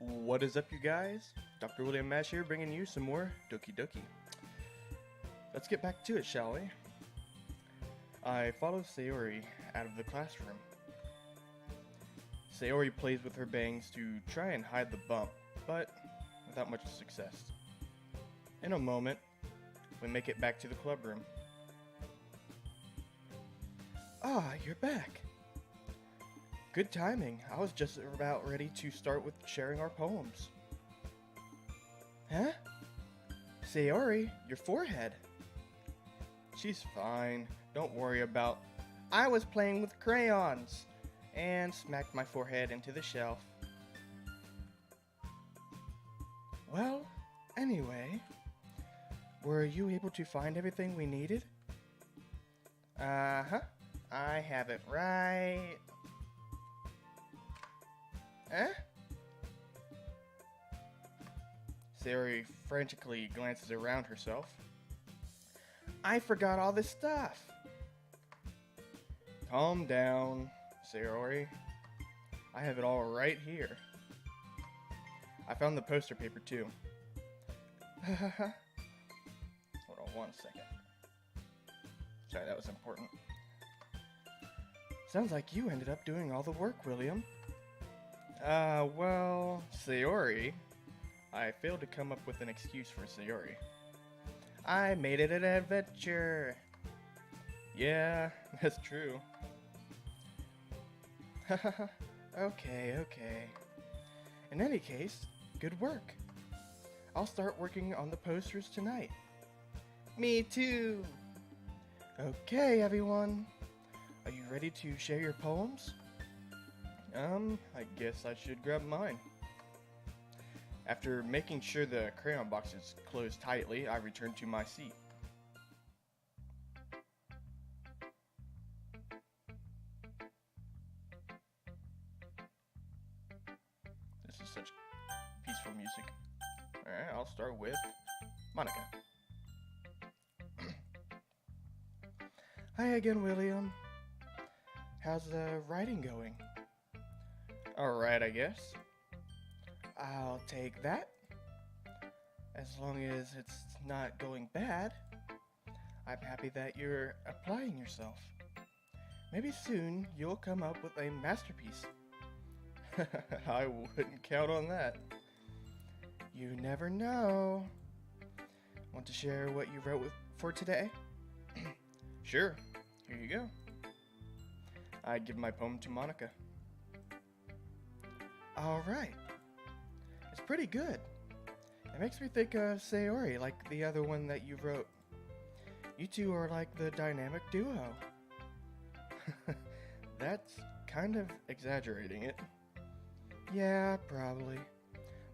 What is up, you guys? Dr. William Mash here, bringing you some more Doki Doki. Let's get back to it, shall we? I follow Sayori out of the classroom. Sayori plays with her bangs to try and hide the bump, but without much success. In a moment, we make it back to the clubroom. Ah, you're back. Good timing. I was just about ready to start with sharing our poems. Huh? Sayori, your forehead. She's fine. Don't worry about... I was playing with crayons and smacked my forehead into the shelf. Well, anyway, were you able to find everything we needed? Uh-huh. I have it right... Eh? Sayori frantically glances around herself. I forgot all this stuff. Calm down, Sayori. I have it all right here. I found the poster paper too. Hold on one second. Sorry, that was important. Sounds like you ended up doing all the work, William. Well, Sayori. I failed to come up with an excuse for Sayori. I made it an adventure. Yeah, that's true. Okay. In any case, good work. I'll start working on the posters tonight. Me too. Okay, everyone. Are you ready to share your poems? I guess I should grab mine. After making sure the crayon box is closed tightly, I return to my seat. This is such peaceful music. Alright, I'll start with Monica. Hi again, William. How's the writing going? Alright, I guess. I'll take that. As long as it's not going bad. I'm happy that you're applying yourself. Maybe soon you'll come up with a masterpiece. I wouldn't count on that. You never know. Want to share what you wrote for today? Sure. Here you go. I give my poem to Monica. Alright. It's pretty good. It makes me think of Sayori, like the other one that you wrote. You two are like the dynamic duo. That's kind of exaggerating it. Yeah, probably.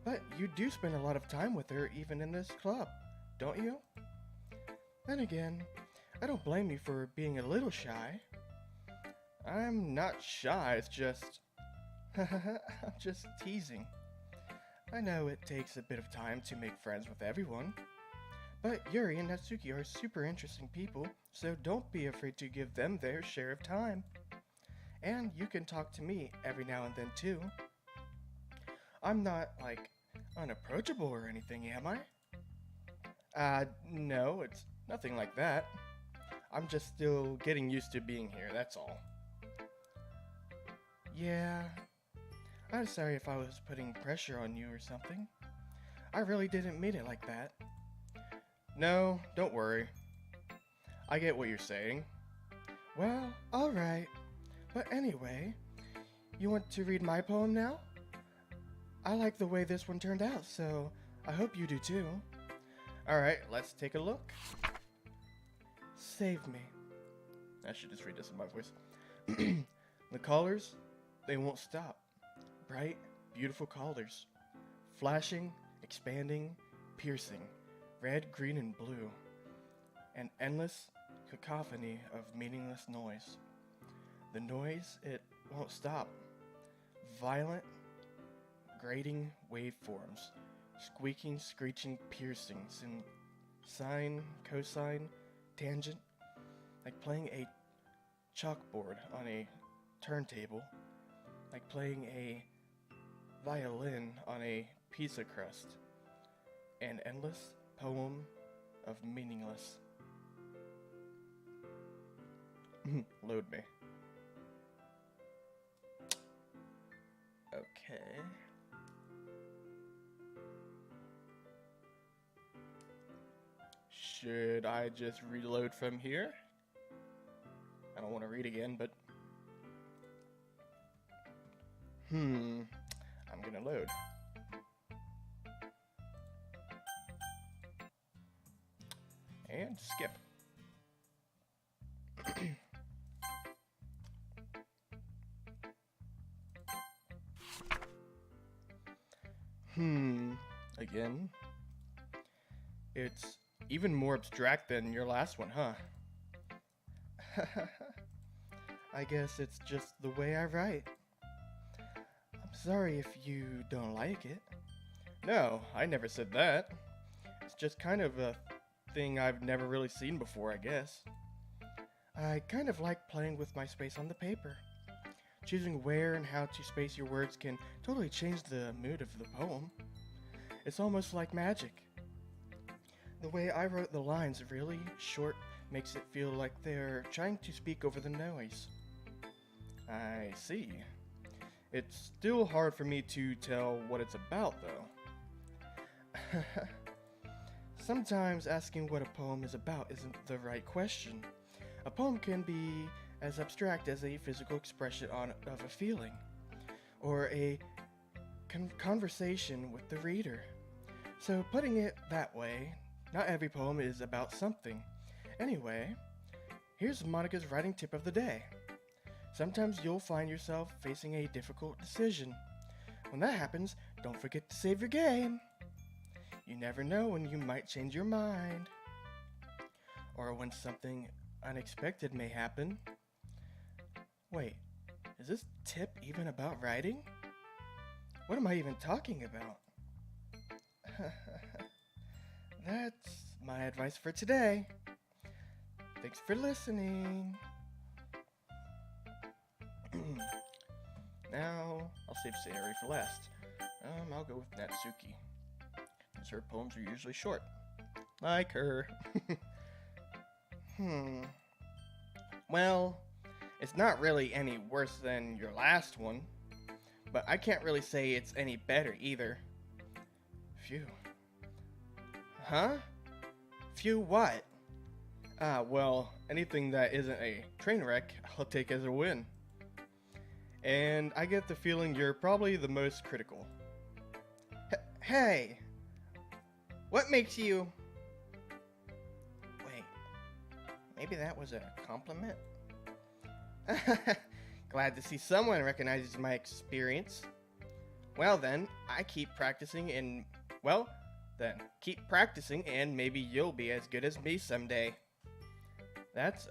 But you do spend a lot of time with her even in this club, don't you? Then again, I don't blame you for being a little shy. I'm not shy, it's just... I'm just teasing. I know it takes a bit of time to make friends with everyone. But Yuri and Natsuki are super interesting people, so don't be afraid to give them their share of time. And you can talk to me every now and then too. I'm not, like, unapproachable or anything, am I? No, it's nothing like that. I'm just still getting used to being here, that's all. Yeah, I'm sorry if I was putting pressure on you or something. I really didn't mean it like that. No, don't worry. I get what you're saying. Well, alright. But anyway, you want to read my poem now? I like the way this one turned out, so I hope you do too. Alright, let's take a look. Save me. I should just read this in my voice. The colors, they won't stop. Bright, beautiful colors. Flashing, expanding, piercing. Red, green, and blue. An endless cacophony of meaningless noise. The noise, it won't stop. Violent, grating waveforms. Squeaking, screeching, piercings in sine, cosine, tangent. Like playing a chalkboard on a turntable. Like playing violin on a pizza crust. An endless poem of meaningless. Load me. Okay. Should I just reload from here? I don't want to read again, but... I'm gonna load. And skip. Again. It's even more abstract than your last one, huh? I guess it's just the way I write. I'm sorry if you don't like it. No, I never said that. It's just kind of a thing I've never really seen before, I guess. I kind of like playing with my space on the paper. Choosing where and how to space your words can totally change the mood of the poem. It's almost like magic. The way I wrote the lines really short makes it feel like they're trying to speak over the noise. I see. It's still hard for me to tell what it's about, though. Sometimes asking what a poem is about isn't the right question. A poem can be as abstract as a physical expression of a feeling, or a conversation with the reader. So putting it that way, not every poem is about something. Anyway, here's Monica's writing tip of the day. Sometimes you'll find yourself facing a difficult decision. When that happens, don't forget to save your game. You never know when you might change your mind, or when something unexpected may happen. Wait, is this tip even about writing? What am I even talking about? That's my advice for today. Thanks for listening. Now, I'll save Sayori for last. I'll go with Natsuki, because her poems are usually short. Like her. Well, it's not really any worse than your last one, but I can't really say it's any better either. Phew. Huh? Phew what? Well, anything that isn't a train wreck, I'll take as a win. And I get the feeling you're probably the most critical. Hey! What makes you... Wait, maybe that was a compliment? Glad to see someone recognizes my experience. Well then, I keep practicing and... Well, then, keep practicing and maybe you'll be as good as me someday. That's,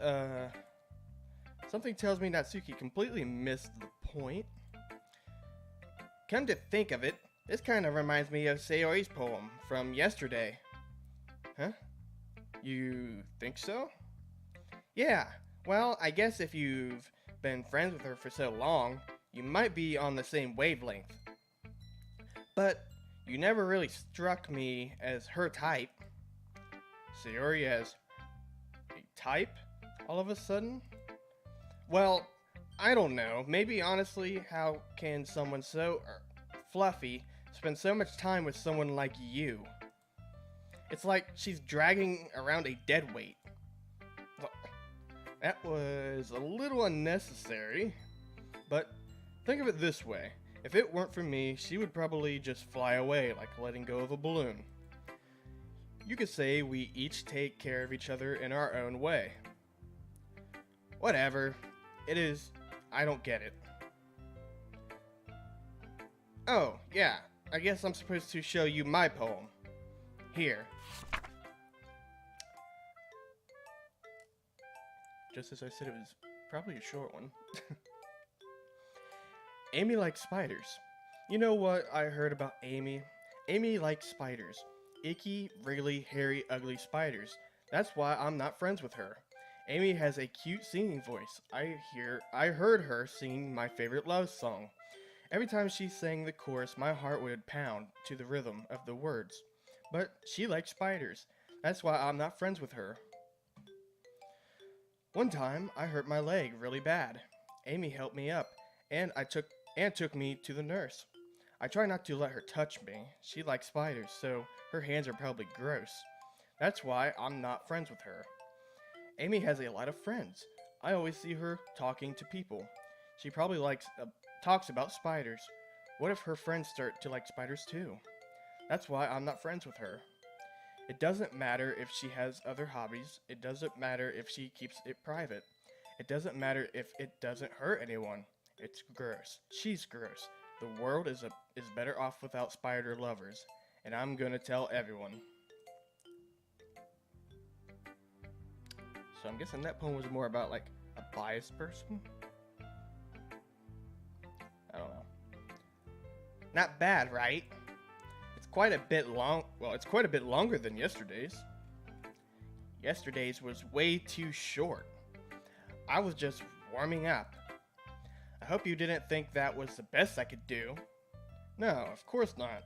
something tells me Natsuki completely missed the point. Come to think of it, this kind of reminds me of Sayori's poem from yesterday. Huh? You think so? Yeah, well, I guess if you've been friends with her for so long, you might be on the same wavelength. But you never really struck me as her type. Sayori as a type, all of a sudden? Well, I don't know. Maybe honestly, how can someone so fluffy spend so much time with someone like you? It's like she's dragging around a dead weight. That was a little unnecessary, but think of it this way. If it weren't for me, she would probably just fly away like letting go of a balloon. You could say we each take care of each other in our own way. Whatever. It is. I don't get it. Oh, yeah. I guess I'm supposed to show you my poem. Here. Just as I said, it was probably a short one. Amy likes spiders. You know what I heard about Amy? Amy likes spiders. Icky, wriggly, hairy, ugly spiders. That's why I'm not friends with her. Amy has a cute singing voice. I heard her singing my favorite love song. Every time she sang the chorus, my heart would pound to the rhythm of the words. But she likes spiders. That's why I'm not friends with her. One time, I hurt my leg really bad. Amy helped me up, and took me to the nurse. I try not to let her touch me. She likes spiders, so her hands are probably gross. That's why I'm not friends with her. Amy has a lot of friends. I always see her talking to people. She probably talks about spiders. What if her friends start to like spiders too? That's why I'm not friends with her. It doesn't matter if she has other hobbies. It doesn't matter if she keeps it private. It doesn't matter if it doesn't hurt anyone. It's gross. She's gross. The world is better off without spider lovers, and I'm gonna tell everyone. So I'm guessing that poem was more about like a biased person? I don't know. Not bad, right? It's quite a bit long. Well, it's quite a bit longer than yesterday's. Yesterday's was way too short. I was just warming up. I hope you didn't think that was the best I could do. No, of course not.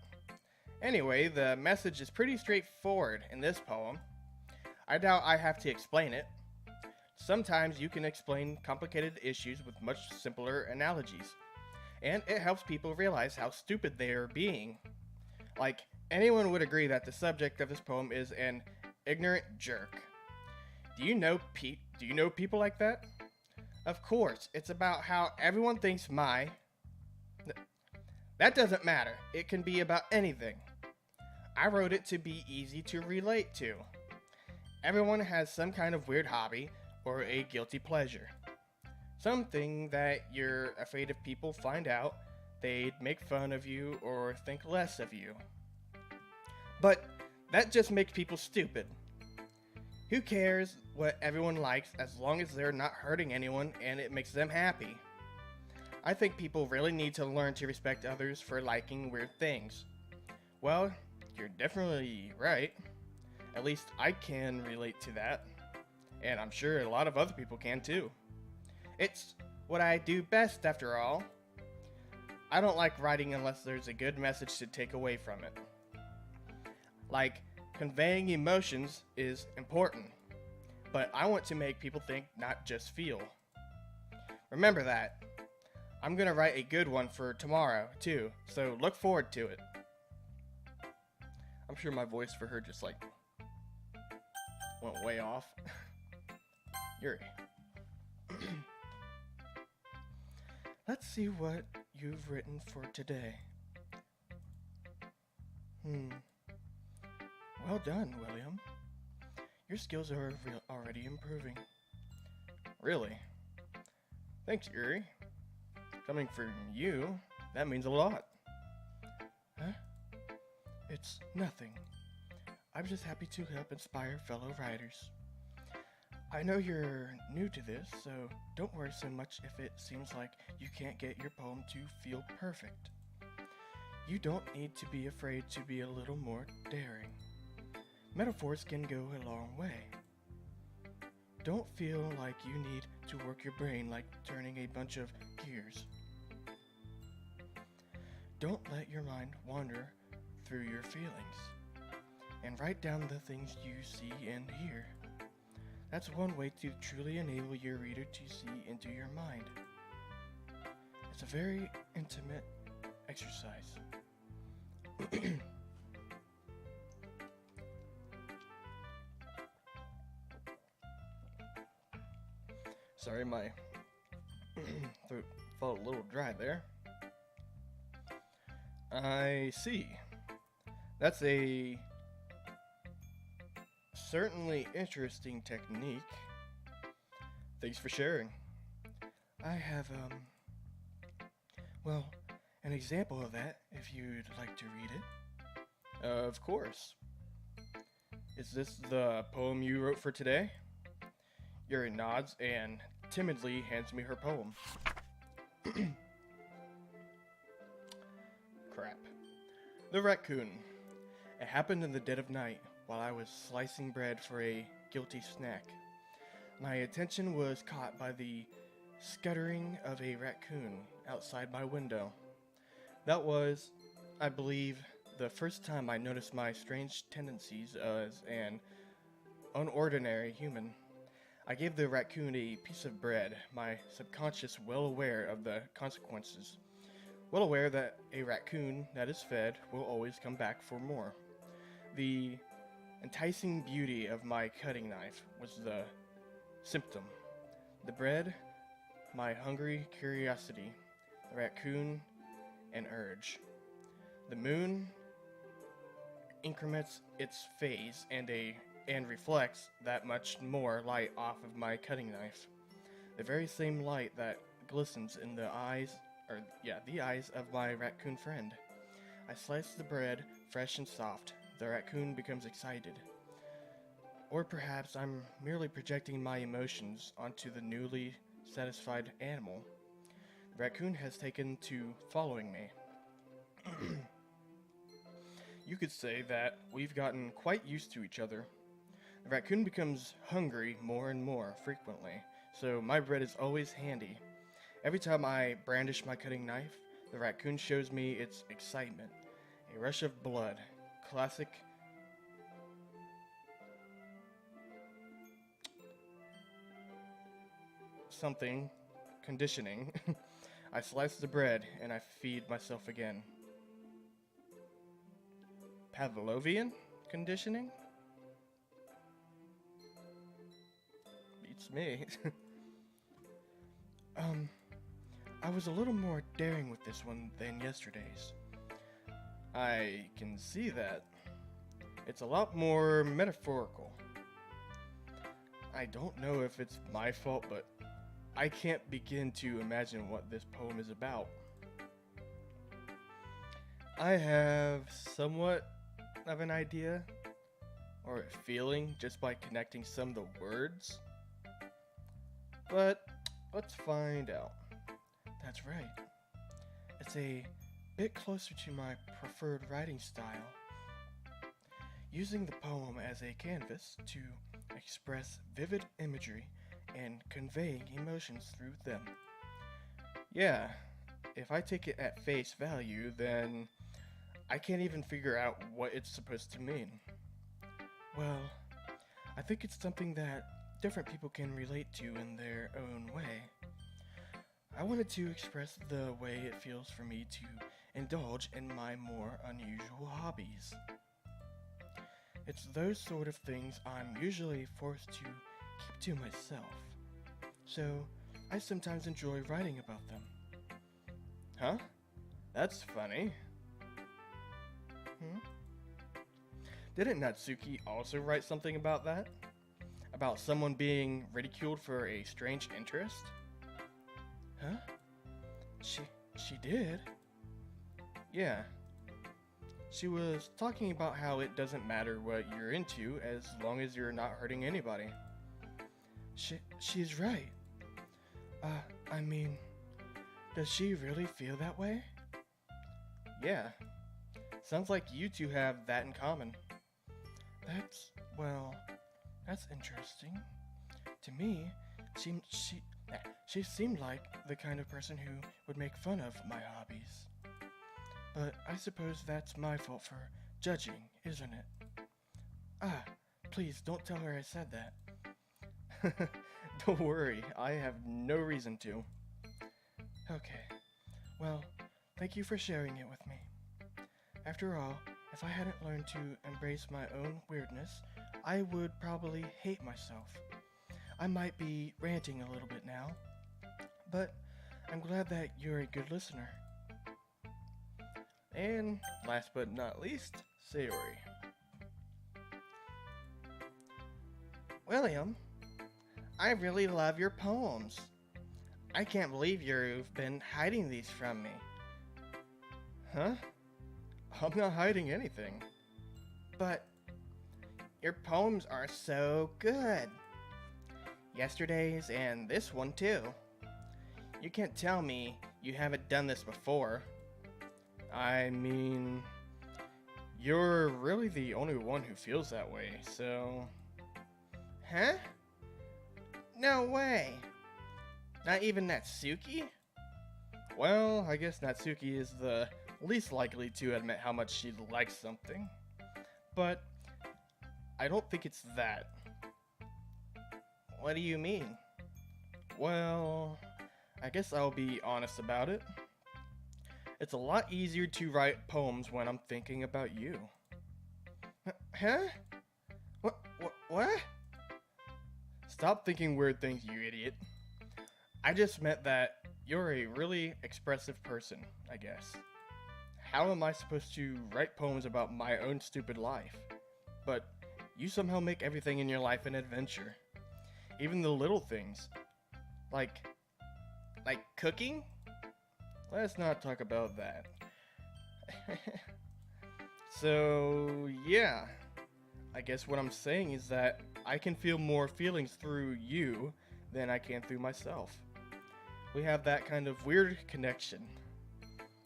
Anyway, the message is pretty straightforward in this poem. I doubt I have to explain it. Sometimes you can explain complicated issues with much simpler analogies, and it helps people realize how stupid they are being. Like, anyone would agree that the subject of this poem is an ignorant jerk. Do you know people like that? Of course, it's about how everyone thinks That doesn't matter. It can be about anything. I wrote it to be easy to relate to. Everyone has some kind of weird hobby or a guilty pleasure. Something that you're afraid if people find out, they'd make fun of you or think less of you. But that just makes people stupid. Who cares what everyone likes as long as they're not hurting anyone and it makes them happy? I think people really need to learn to respect others for liking weird things. Well, you're definitely right. At least I can relate to that. And I'm sure a lot of other people can too. It's what I do best after all. I don't like writing unless there's a good message to take away from it. Like, conveying emotions is important, but I want to make people think, not just feel. Remember that. I'm gonna write a good one for tomorrow, too, so look forward to it. I'm sure my voice for her just, like, went way off. Yuri. Let's see what you've written for today. Well done, William. Your skills are already improving. Really? Thanks, Yuri. Coming from you, that means a lot. Huh? It's nothing. I'm just happy to help inspire fellow writers. I know you're new to this, so don't worry so much if it seems like you can't get your poem to feel perfect. You don't need to be afraid to be a little more daring. Metaphors can go a long way. Don't feel like you need to work your brain like turning a bunch of gears. Don't let your mind wander through your feelings, and write down the things you see and hear. That's one way to truly enable your reader to see into your mind. It's a very intimate exercise. Sorry, my throat felt a little dry there. I see. That's a certainly interesting technique. Thanks for sharing. I have, well, an example of that if you'd like to read it. Of course. Is this the poem you wrote for today? Yuri nods and timidly hands me her poem. Crap. The raccoon. It happened in the dead of night while I was slicing bread for a guilty snack. My attention was caught by the scuttering of a raccoon outside my window. That was, I believe, the first time I noticed my strange tendencies as an unordinary human. I gave the raccoon a piece of bread, my subconscious well aware of the consequences, well aware that a raccoon that is fed will always come back for more. The enticing beauty of my cutting knife was the symptom. The bread, my hungry curiosity, the raccoon, an urge. The moon increments its phase and reflects that much more light off of my cutting knife. The very same light that glistens in the eyes of my raccoon friend. I slice the bread, fresh and soft. The raccoon becomes excited. Or perhaps I'm merely projecting my emotions onto the newly satisfied animal. The raccoon has taken to following me. You could say that we've gotten quite used to each other. The raccoon becomes hungry more and more frequently, so my bread is always handy. Every time I brandish my cutting knife, the raccoon shows me its excitement. A rush of blood. Classic something conditioning. I slice the bread and I feed myself again. Pavlovian conditioning? Beats me. I was a little more daring with this one than yesterday's. I can see that. It's a lot more metaphorical. I don't know if it's my fault, but I can't begin to imagine what this poem is about. I have somewhat of an idea, or a feeling, just by connecting some of the words. But let's find out. That's right. It's a bit closer to my preferred writing style. Using the poem as a canvas to express vivid imagery and conveying emotions through them. Yeah, if I take it at face value, then I can't even figure out what it's supposed to mean. Well, I think it's something that different people can relate to in their own way. I wanted to express the way it feels for me to indulge in my more unusual hobbies. It's those sort of things I'm usually forced to keep to myself, so I sometimes enjoy writing about them. Huh? That's funny. Didn't Natsuki also write something about that? About someone being ridiculed for a strange interest? Huh? She did? Yeah. She was talking about how it doesn't matter what you're into as long as you're not hurting anybody. She's right. I mean, does she really feel that way? Yeah. Sounds like you two have that in common. That's interesting. To me, she seemed like the kind of person who would make fun of my hobbies. But I suppose that's my fault for judging, isn't it? Please don't tell her I said that. Don't worry, I have no reason to. Okay, well, thank you for sharing it with me. After all, if I hadn't learned to embrace my own weirdness, I would probably hate myself. I might be ranting a little bit now, but I'm glad that you're a good listener. And last but not least, Sayori. William, I really love your poems. I can't believe you've been hiding these from me. Huh? I'm not hiding anything. But your poems are so good. Yesterday's and this one too. You can't tell me you haven't done this before. I mean, you're really the only one who feels that way, so... Huh? No way. Not even Natsuki? Well, I guess Natsuki is the least likely to admit how much she likes something. But I don't think it's that. What do you mean? Well, I guess I'll be honest about it. It's a lot easier to write poems when I'm thinking about you. Huh? What? Stop thinking weird things, you idiot. I just meant that you're a really expressive person, I guess. How am I supposed to write poems about my own stupid life? But you somehow make everything in your life an adventure. Even the little things. Like cooking? Let's not talk about that. So, yeah. I guess what I'm saying is that I can feel more feelings through you than I can through myself. We have that kind of weird connection.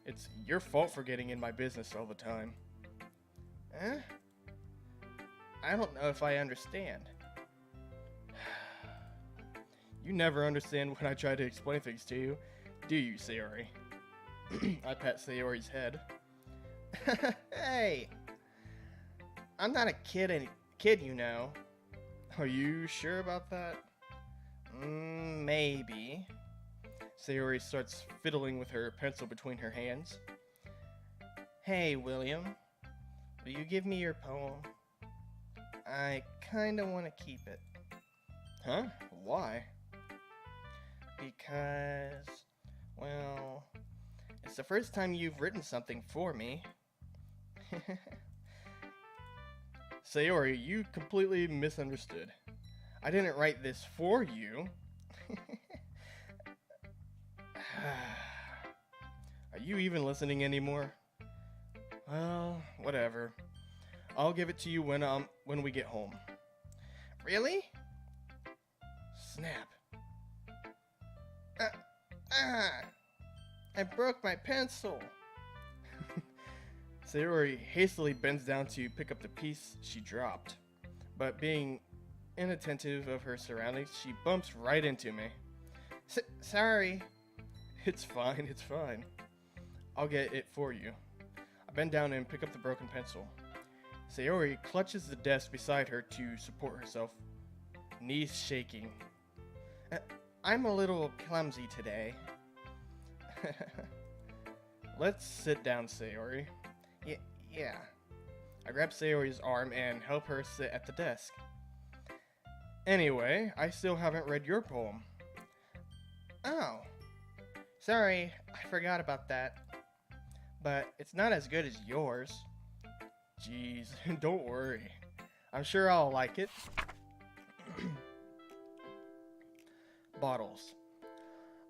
It's your fault for getting in my business all the time. Eh? I don't know if I understand. You never understand when I try to explain things to you, do you, Sayori? I pat Sayori's head. Hey! I'm not a kid, you know. Are you sure about that? Maybe. Sayori starts fiddling with her pencil between her hands. Hey, William. Will you give me your poem? I kinda want to keep it. Huh? Why? Because, well, it's the first time you've written something for me. Sayori, you completely misunderstood. I didn't write this for you. Are you even listening anymore? Well, whatever. I'll give it to you when we get home. Really? Snap. I broke my pencil. Sayori hastily bends down to pick up the piece she dropped, but being inattentive of her surroundings, she bumps right into me. Sorry. It's fine, it's fine. I'll get it for you. I bend down and pick up the broken pencil. Sayori clutches the desk beside her to support herself, knees shaking. I'm a little clumsy today. Let's sit down, Sayori. Yeah. I grab Sayori's arm and help her sit at the desk. Anyway, I still haven't read your poem. Oh. Sorry, I forgot about that. But it's not as good as yours. Jeez, don't worry. I'm sure I'll like it. Bottles.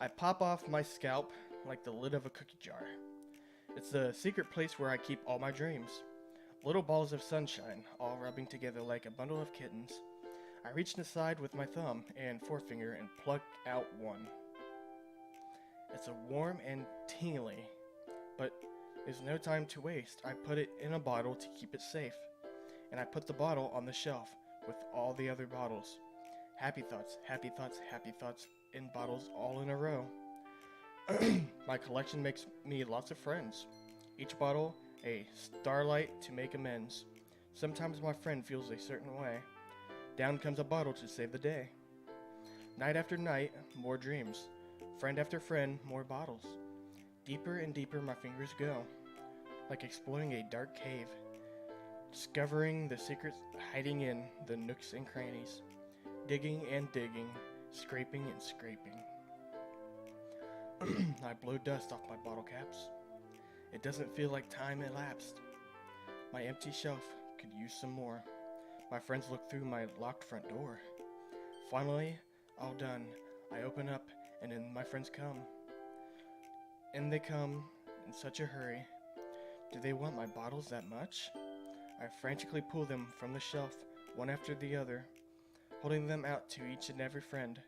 I pop off my scalp like the lid of a cookie jar. It's the secret place where I keep all my dreams. Little balls of sunshine, all rubbing together like a bundle of kittens. I reach inside with my thumb and forefinger and pluck out one. It's a warm and tingly, but there's no time to waste. I put it in a bottle to keep it safe, and I put the bottle on the shelf with all the other bottles. Happy thoughts, happy thoughts, happy thoughts in bottles all in a row. My collection makes me lots of friends. Each bottle a starlight to make amends. Sometimes my friend feels a certain way. Down comes a bottle to save the day. Night after night, more dreams. Friend after friend, more bottles. Deeper and deeper my fingers go, like exploring a dark cave, discovering the secrets hiding in the nooks and crannies, digging and digging, scraping and scraping. I blow dust off my bottle caps. It doesn't feel like time elapsed. My empty shelf could use some more. My friends look through my locked front door. Finally, all done, I open up and in my friends come. And they come in such a hurry. Do they want my bottles that much? I frantically pull them from the shelf, one after the other, holding them out to each and every friend,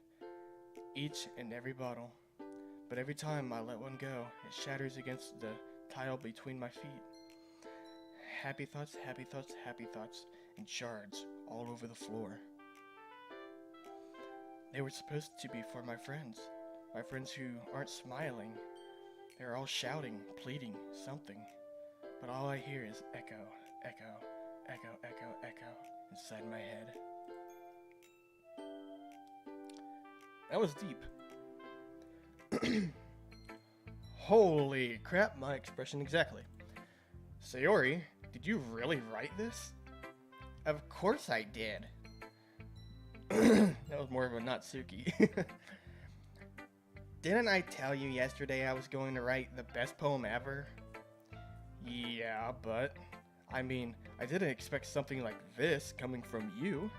each and every bottle. But every time I let one go, it shatters against the tile between my feet. Happy thoughts, happy thoughts, happy thoughts, and shards all over the floor. They were supposed to be for my friends who aren't smiling. They're all shouting, pleading, something. But all I hear is echo, echo, echo, echo, echo inside my head. That was deep. Holy crap, my expression exactly. Sayori, did you really write this? Of course I did. That was more of a Natsuki. Didn't I tell you yesterday I was going to write the best poem ever? Yeah, but I mean, I didn't expect something like this coming from you.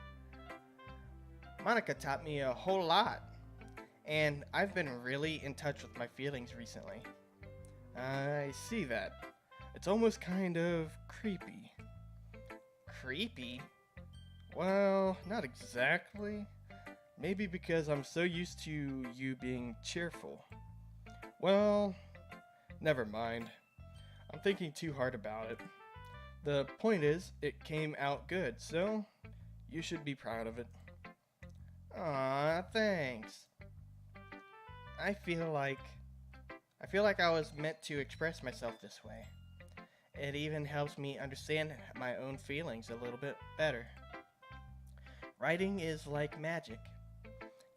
Monica taught me a whole lot, and I've been really in touch with my feelings recently. I see that. It's almost kind of creepy. Creepy? Well, not exactly. Maybe because I'm so used to you being cheerful. Well, never mind. I'm thinking too hard about it. The point is, it came out good, so you should be proud of it. Aw, thanks. I feel like I was meant to express myself this way. It even helps me understand my own feelings a little bit better. Writing is like magic.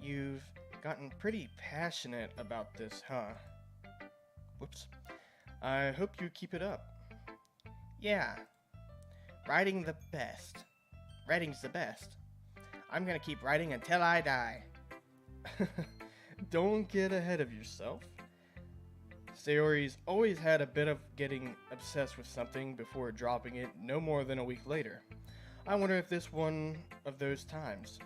You've gotten pretty passionate about this, huh? Whoops. I hope you keep it up. Yeah. Writing's the best. I'm gonna keep writing until I die. Don't get ahead of yourself. Sayori's always had a bit of getting obsessed with something before dropping it no more than a week later. I wonder if this one of those times.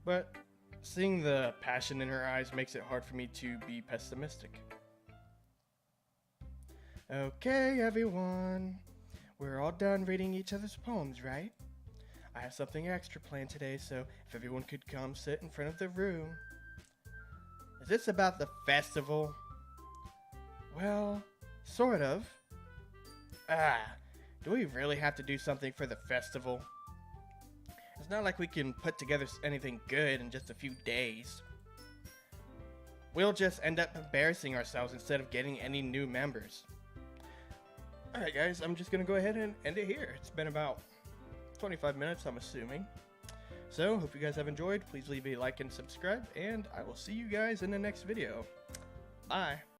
But seeing the passion in her eyes makes it hard for me to be pessimistic. Okay, everyone. We're all done reading each other's poems, right? I have something extra planned today, so if everyone could come sit in front of the room. Is this about the festival? Well, sort of. Do we really have to do something for the festival? It's not like we can put together anything good in just a few days. We'll just end up embarrassing ourselves instead of getting any new members. Alright guys, I'm just gonna go ahead and end it here. It's been about 25 minutes, I'm assuming. So, hope you guys have enjoyed. Please leave a like and subscribe, and I will see you guys in the next video. Bye!